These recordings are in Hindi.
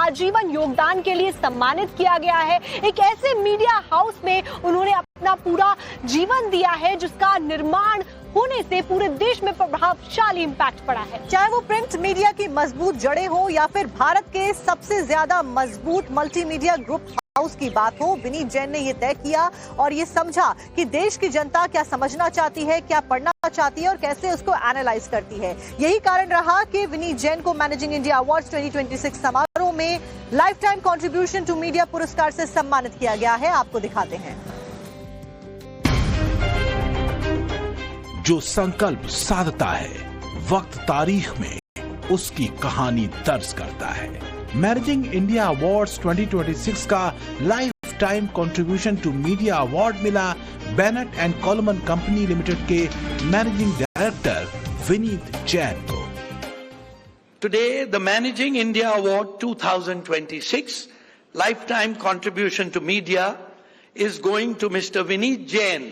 आजीवन योगदान के लिए सम्मानित किया गया है। एक ऐसे मीडिया हाउस में उन्होंने अपना पूरा जीवन दिया है जिसका निर्माण होने से पूरे देश में प्रभावशाली इंपैक्ट पड़ा है। चाहे वो प्रिंट मीडिया की मजबूत जड़ें हो या फिर भारत के सबसे ज्यादा मजबूत मल्टीमीडिया ग्रुप हाउस की बात हो, विनीत जैन ने ये तय किया और ये समझा कि देश की जनता क्या समझना चाहती है, क्या पढ़ना चाहती है और कैसे उसको एनालाइज करती है। यही कारण रहा कि विनीत जैन को मैनेजिंग इंडिया अवार्ड्स 2026 समारोह में lifetime contribution to media पुरस्कार से सम्मानित किया गया है। आपको दिखाते हैं। जो संकल्प साधता है, वक्त तारीख में उसकी कहानी दर्ज करता है। मैनेजिंग इंडिया अवार्ड्स 2026 का lifetime contribution to media award मिला Bennett and Coleman company limited के मैनेजिंग डायरेक्टर विनीत जैन को। Today, the Managing India Award 2026 Lifetime Contribution to Media is going to Mr. Vineet Jain,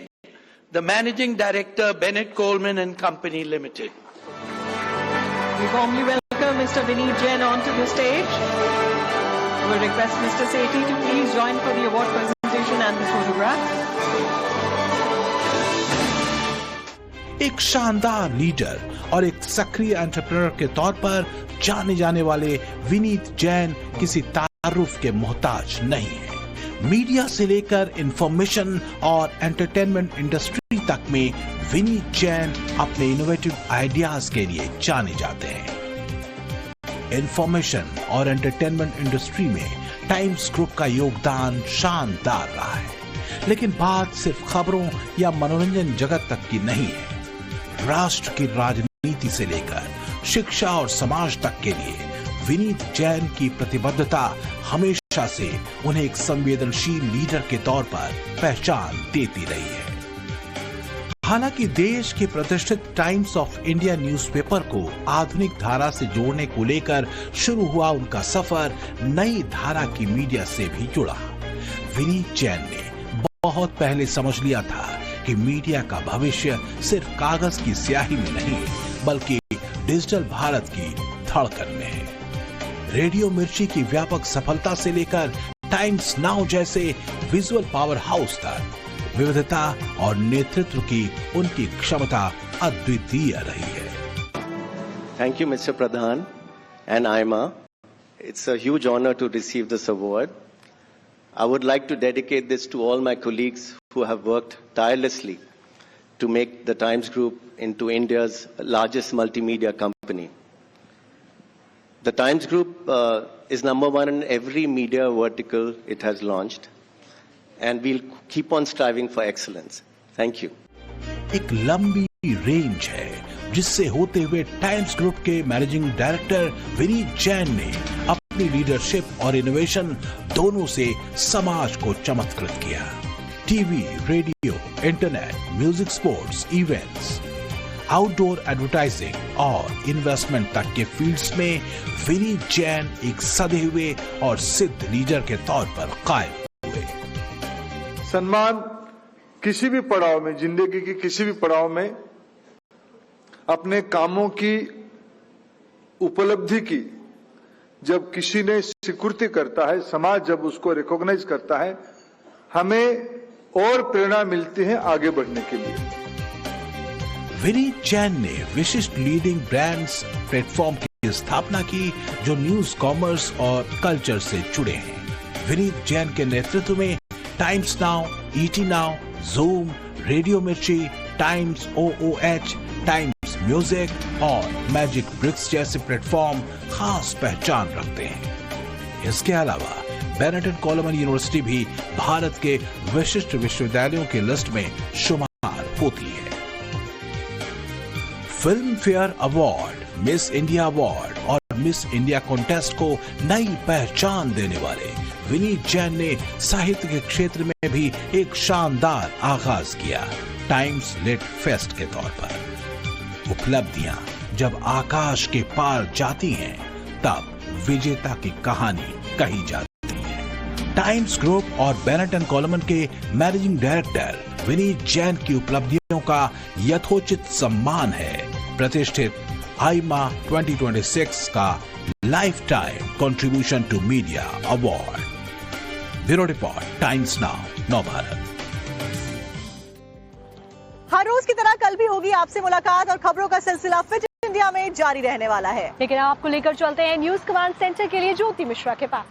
the Managing Director, Bennett Coleman and Company Limited. We warmly welcome Mr. Vineet Jain onto the stage. We will request Mr. Sethi to please join for the award presentation and the photograph. एक शानदार लीडर और एक सक्रिय एंटरप्रेन्योर के तौर पर जाने जाने वाले विनीत जैन किसी तारुफ के मोहताज नहीं है। मीडिया से लेकर इंफॉर्मेशन और एंटरटेनमेंट इंडस्ट्री तक में विनीत जैन अपने इनोवेटिव आइडियाज के लिए जाने जाते हैं। इंफॉर्मेशन और एंटरटेनमेंट इंडस्ट्री में टाइम्स ग्रुप का योगदान शानदार रहा है, लेकिन बात सिर्फ खबरों या मनोरंजन जगत तक की नहीं है। राष्ट्र की राजनीति से लेकर शिक्षा और समाज तक के लिए विनीत जैन की प्रतिबद्धता हमेशा से उन्हें एक संवेदनशील लीडर के तौर पर पहचान देती रही है। हालांकि देश के प्रतिष्ठित टाइम्स ऑफ इंडिया न्यूज़पेपर को आधुनिक धारा से जोड़ने को लेकर शुरू हुआ उनका सफर नई धारा की मीडिया से भी जुड़ा। विनीत जैन ने बहुत पहले समझ लिया था कि मीडिया का भविष्य सिर्फ कागज की स्याही में नहीं, बल्कि डिजिटल भारत की धड़कन में है। रेडियो मिर्ची की व्यापक सफलता से लेकर टाइम्स नाउ जैसे विजुअल पावर हाउस तक विविधता और नेतृत्व की उनकी क्षमता अद्वितीय रही है। Thank you, Mr. Pradhan and Aima. It's a huge honor to receive this award. I would like to dedicate this to all my colleagues who have worked tirelessly to make the Times Group into India's largest multimedia company. The Times Group is number one in every media vertical it has launched, and we'll keep on striving for excellence. Thank you. एक लंबी रेंज है जिससे होते हुए टाइम्स ग्रुप के मैनेजिंग डायरेक्टर विनीत जैन ने अपनी लीडरशिप और इनोवेशन दोनों से समाज को चमत्कृत किया। TV, radio, internet, music, sports, events, outdoor advertising और इन्वेस्टमेंट तक के फील्ड्स में विनीत जैन एक सधे हुए और सिद्ध लीडर के तौर पर कायम हुए। सम्मान किसी भी पड़ाव में, जिंदगी के किसी भी पड़ाव में अपने कामों की उपलब्धि की जब किसी ने स्वीकृति करता है, समाज जब उसको रिकॉग्नाइज करता है, हमें और प्रेरणा मिलती है आगे बढ़ने के लिए। विनीत जैन ने विशिष्ट लीडिंग ब्रांड्स प्लेटफॉर्म की स्थापना की जो न्यूज, कॉमर्स और कल्चर से जुड़े हैं। विनीत जैन के नेतृत्व में times now, ET now, zoom, radio मिर्ची, टाइम्स OOH, टाइम्स म्यूजिक और मैजिक ब्रिक्स जैसे प्लेटफॉर्म खास पहचान रखते हैं। इसके अलावा बेनेट एंड कोलमन यूनिवर्सिटी भी भारत के विशिष्ट विश्वविद्यालयों की लिस्ट में शुमार होती है। Film fair award, miss India award और मिस इंडिया कॉन्टेस्ट को नई पहचान देने वाले विनीत जैन ने साहित्य के क्षेत्र में भी एक शानदार आगाज किया, टाइम्स लिट फेस्ट के तौर पर। उपलब्धियां जब आकाश के पार जाती हैं, तब विजेता की कहानी कही जाती है। टाइम्स ग्रुप और बेनेट एंड कोलमन के मैनेजिंग डायरेक्टर विनीत जैन की उपलब्धियों का यथोचित सम्मान है प्रतिष्ठित आईमा 2026 का lifetime contribution to media award. Bureau report, Times Now, Navbharat. हर रोज की तरह कल भी होगी आपसे मुलाकात और खबरों का सिलसिला फिट इंडिया में जारी रहने वाला है। लेकिन आपको लेकर चलते हैं न्यूज कमांड सेंटर के लिए ज्योति मिश्रा के पास।